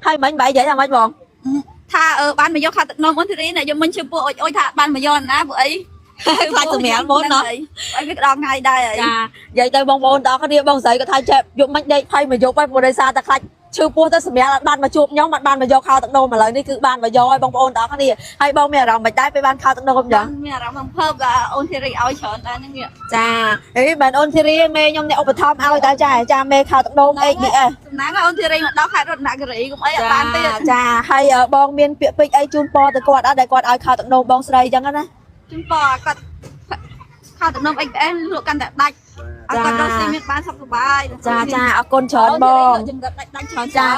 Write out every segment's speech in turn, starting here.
hay mấy bảy vậy là mấy bọn tha ở ban mà do khao tận nôm muốn thì này do mình chưa bộ ôi tha ban mà do ná bưởi thay từ mẹ muốn nó ấy biết đo ngay đây vậy tôi bông bông đó cái đi bông giấy có thay chẹp dụng mạnh đây thay mà dụng bay một đây xa ta khách chưa mua tới mẹ là ban mà chụp nhóm mặt ban mà do khao tận nôm mà lời đi cứ ban mà do bông bông đó cái đi hay bông mẹ rằng mày đaiไป ban khao tận nôm vậy mẹ rằng không phơm là ôn thì áo chọn ta như vậy cha ấy bạn ôn thì mê nhom này ông thom ao ta cha mê khao tận nôm ấy bị nắng ôn thì mà đó khai rất nặng cái cũng ấy ban tiền cha hay bông miên bịa bịch ấy chun po từ quạt ở đây quạt ai khao tận nôm bông sấy chẳng á chun po quạt khao tận nôm anh em lụa căn đặt đạch còn đâu xem ban sắp bài chaเอาก้นช้อนบอง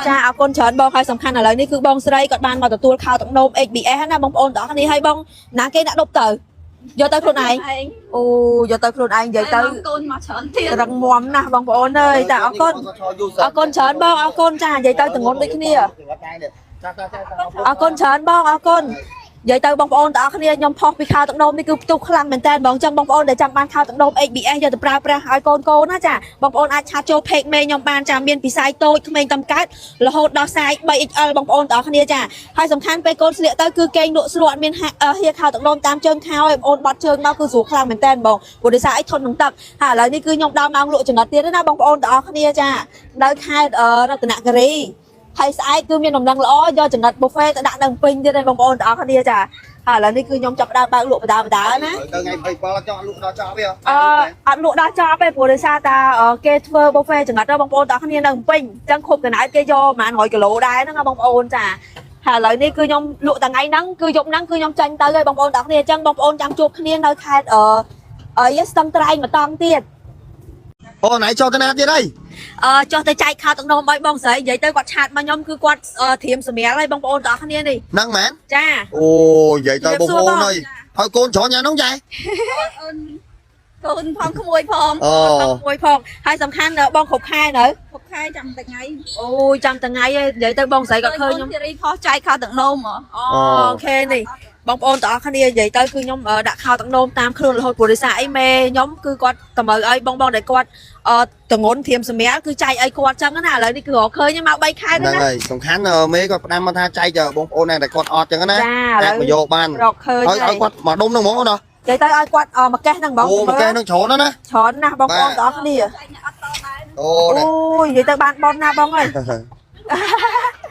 chaเอาก้นช้อนบองใครสำคัญอะไรนี่คือบองสไลด์กดบานมาตัวข้าวตกนม XBS นะบองโอนต่อคันนี้ให้บองน้าเกđã đục tử vô tớiខ្លួនឯងអូvô tớiខ្លួនឯងនិយាយទៅរងមាំណាស់បងប្អូនអើយតែអរគុណច្រើនបងអរគុណចានិយាយទៅទាំងងន់ដូចគ្នាអរគុណច្រើនបងអរគុណនិយាយទៅបងប្អូនទាំងអស់គ្នាខ្ញុំផុសពីខាវទឹកនោមនេះគឺផ្ទុះខ្លាំងមែនតើបងចឹងបងប្អូនដែលចាំបានខាវទឹកនោម XBS យកទៅប្រើប្រាស់ឲ្យកូនកូនណាចាបងប្អូនអាចឆាតចូល page មេខ្ញុំបានចាមានពីសាយតូចក្មេងតំកើតរហូតដល់សាយ 3XL បងប្អូនទាំងអស់គ្នាចាហើយសំខាន់ពេលកូនស្លៀកទៅគឺកេងលក់ស្រួលអត់មានហៀខាវទឹកនោមតាមជើងខោឲ្យបងប្អូនបាត់ជើងមកគឺស្រួលខ្លាំងមែនតើបងព្រោះដោយសារអីធន់នឹងទឹកហើយឥឡូវនេះគឺខ្ញុំដល់ម៉ោងលក់ចំណិតទៀតណាបងប្អូនទាំងអស់គ្នាចានៅខេត្តរតនគិរីហើយស្អែកគឺមានដំណឹងល្អយកចំណិត buffet ទៅដាក់នៅពេញទៀតឯងបងប្អូនទាំងអស់គ្នាចាឥឡូវនេះគឺខ្ញុំចាប់ដើមបើកលក់បដាណាទៅថ្ងៃ27ចង់លក់ដល់ចប់ទេអត់លក់ដល់ចប់ទេព្រោះដោយសារតាគេធ្វើ buffet ចង្រិតទៅបងប្អូនទាំងគ្នានៅពេញអញ្ចឹងគ្រប់កណ្ដាលគេយកប្រហែល100គីឡូដែរហ្នឹងបងប្អូនចាហើយឥឡូវនេះគឺខ្ញុំលក់ថ្ងៃហ្នឹងគឺយប់ហ្នឹងគឺខ្ញុំចាញ់ទៅហើយបងប្អូនទាំងគ្នាអញ្ចឹងបងប្អូនចាំជួបគ្នានៅខេត្តស្ទឹងត្រែងម្ដងទៀតអូណៃចុះទៅណាទៀតអីចុះទៅចែកខាវទឹកនោមឲ្យបងស្រីនិយាយទៅគាត់ឆាតមកខ្ញុំគឺគាត់ធៀមសម្រាលឲ្យបងប្អូនទាំងគ្នានេះហ្នឹងមែនចាអូនិយាយទៅបងប្អូនអើយហើយកូនច្រើនយ៉ាងហ្នឹងចែកូនផងក្មួយផងក្មួយផងហើយសំខាន់បងគ្រប់ខែនៅគ្រប់ខែចាំតែថ្ងៃអូយចាំតែថ្ងៃឯងនិយាយទៅបងស្រីគាត់ឃើញខ្ញុំធីរីខុសចែកខាវទឹកនោមអូខេនេះបងប្អូនទាំងអស់គ្នានិយាយទៅគឺខ្ញុំដាក់ខាវទឹកនោមតាមខ្លួនរហូតព្រោះដោយសារអីមេខ្ញុំគឺគាត់តម្រូវឲ្យបងដែលគាត់តងន់ធៀមសម្រាលគឺចែកឲ្យគាត់ចឹងណាឥឡូវនេះគឺរកឃើញមក3ខែហ្នឹងហើយសំខាន់មេគាត់ផ្ដាំមកថាចែកបងប្អូនដែលគាត់អត់ចឹងណាអាចមកយកបានរកឃើញឲ្យគាត់មកដុំហ្នឹងហ្មងណានិយាយទៅឲ្យគាត់មកកេះហ្នឹងបងអូមកកេះហ្នឹងច្រើនណាស់បងប្អូនទាំងអស់គ្នាអូយនិយាយទៅបានបនណាបងអើយ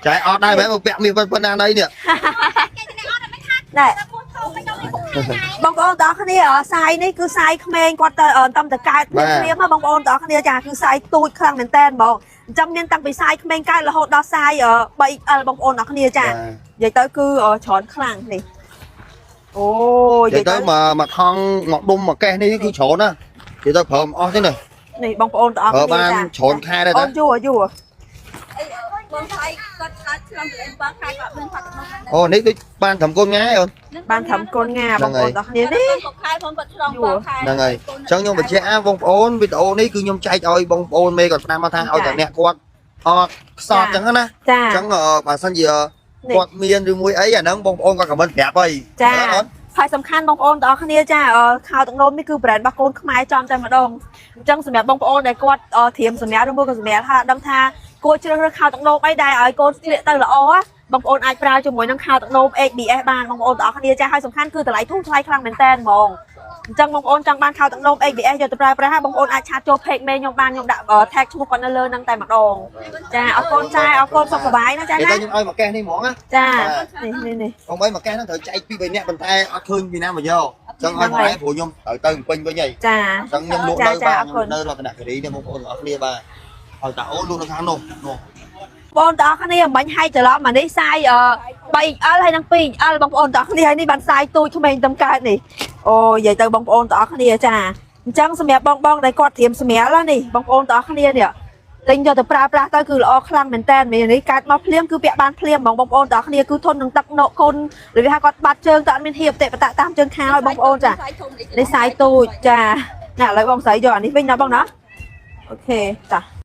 ចែកអត់ដែរមែនមកពាក់មាសប៉ុណ្ណាណៃនេះណែបងប្អូនទាំងគ្នាសាយនេះគឺសាយក្មេងគាត់ទៅតំតកើតគ្នាមកបងប្អូនទាំងគ្នាចាគឺសាយទូចខ្លាំងមែនតើបងអញ្ចឹងមានតាំងពីសាយក្មេងកើតរហូតដល់សាយ 3XL បងប្អូនទាំងគ្នាចានិយាយទៅគឺច្រើនខ្លាំងនេះអូនិយាយទៅមកថងមកដុំមកកេះនេះគឺច្រើនណានិយាយទៅប្រើមិនអស់ទេនេះបងប្អូនទាំងគ្នាចាបានច្រើនខែដែរតាយូរបងថៃគាត់ឆ្លងទៅបងខែគាត់មានផាត់ក្នុងអូនេះដូចបានត្រឹមកូនងាអូនបានត្រឹមកូនងាបងប្អូនទាំងគ្នានេះខែផងគាត់ឆ្លងបងខែហ្នឹងហើយអញ្ចឹងខ្ញុំបញ្ជាក់បងប្អូនវីដេអូនេះគឺខ្ញុំចែកឲ្យបងប្អូនមេគាត់ផ្ដាំមកថាឲ្យតែអ្នកគាត់អត់ខ្សត់អញ្ចឹងណាអញ្ចឹងបើសិនជាគាត់មានឬមួយអីអាហ្នឹងបងប្អូនគាត់ខមមិនប្រាប់ហើយចាហើយសំខាន់បងប្អូនទាំងអស់គ្នាចាខាវទឹកនោមនេះគឺ brand របស់កូនខ្មែរចំតែម្ដងអញ្ចឹងសម្រាប់បងប្អូនដែលគាត់ធៀមសម្រាប់ឬមួយក៏សម្រាប់ថាដឹងថាគួរជ្រើសរើសខាវទឹកនោមអីដែលឲ្យកូនស្លៀកទៅល្អបងប្អូនអាចប្រើជាមួយនឹងខាវទឹកនោម XBS បានបងប្អូនទាំងអស់គ្នាចាហើយសំខាន់គឺតម្លៃធូរថ្លៃខ្លាំងមែនតើហ្មងអញ្ចឹងបងប្អូនចង់បានខាវទឹកនោម XBS យកទៅប្រើប្រាស់ហើយបងប្អូនអាចឆាតចូល page មេខ្ញុំបានខ្ញុំដាក់ tag ឈ្មោះគាត់នៅលើហ្នឹងតែម្ដងចាអរគុណចាអរគុណសុខសប្បាយណាចាណាខ្ញុំឲ្យមកកេះនេះហ្មងណាចានេះបងអីមកកេះហ្នឹងត្រូវចែកពី3នាក់ប៉ុន្តែអត់ឃើញពីណាមកយកអញ្ចឹងឲ្យបងឯងព្រោះខ្ញុំត្រូវទៅពេញវិញហើយចាអញ្ចឹងខ្ញុំលក់នៅបាននៅរតនគិរីនេះបងប្អូនទាំងអស់គ្នាបាទឲ្យតាអូនលក់នៅខាងនោះបងទាំងអស់គ្នាមិនហាយច្រឡំមកនេះសាយ 3XL ហើយនឹង 2XL បងប្អូនទាំងអស់គ្នាហើយនេះបានសាយទូចក្មេងតំកើតនេះអូនិយាយទៅបងប្អូនទាំងអស់គ្នាចាអញ្ចឹងសម្រាប់បងដែលគាត់ត្រៀមសម្រាលនេះបងប្អូនទាំងអស់គ្នានេះទិញយកទៅប្រើប្រាស់ទៅគឺល្អខ្លាំងមែនតើនេះកើតមកភ្លាមគឺពាក់បានភ្លាមបងប្អូនទាំងអស់គ្នាគឺធន់នឹងទឹកណកគុណឬថាគាត់បាត់ជើងតើអត់មានហៀបតេបតតាមជើងខាឲ្យបងប្អូនចានេះសាយទូចចាណាឥឡូវបងស្រីយកអានេះវិញណាបងណាអូខេចា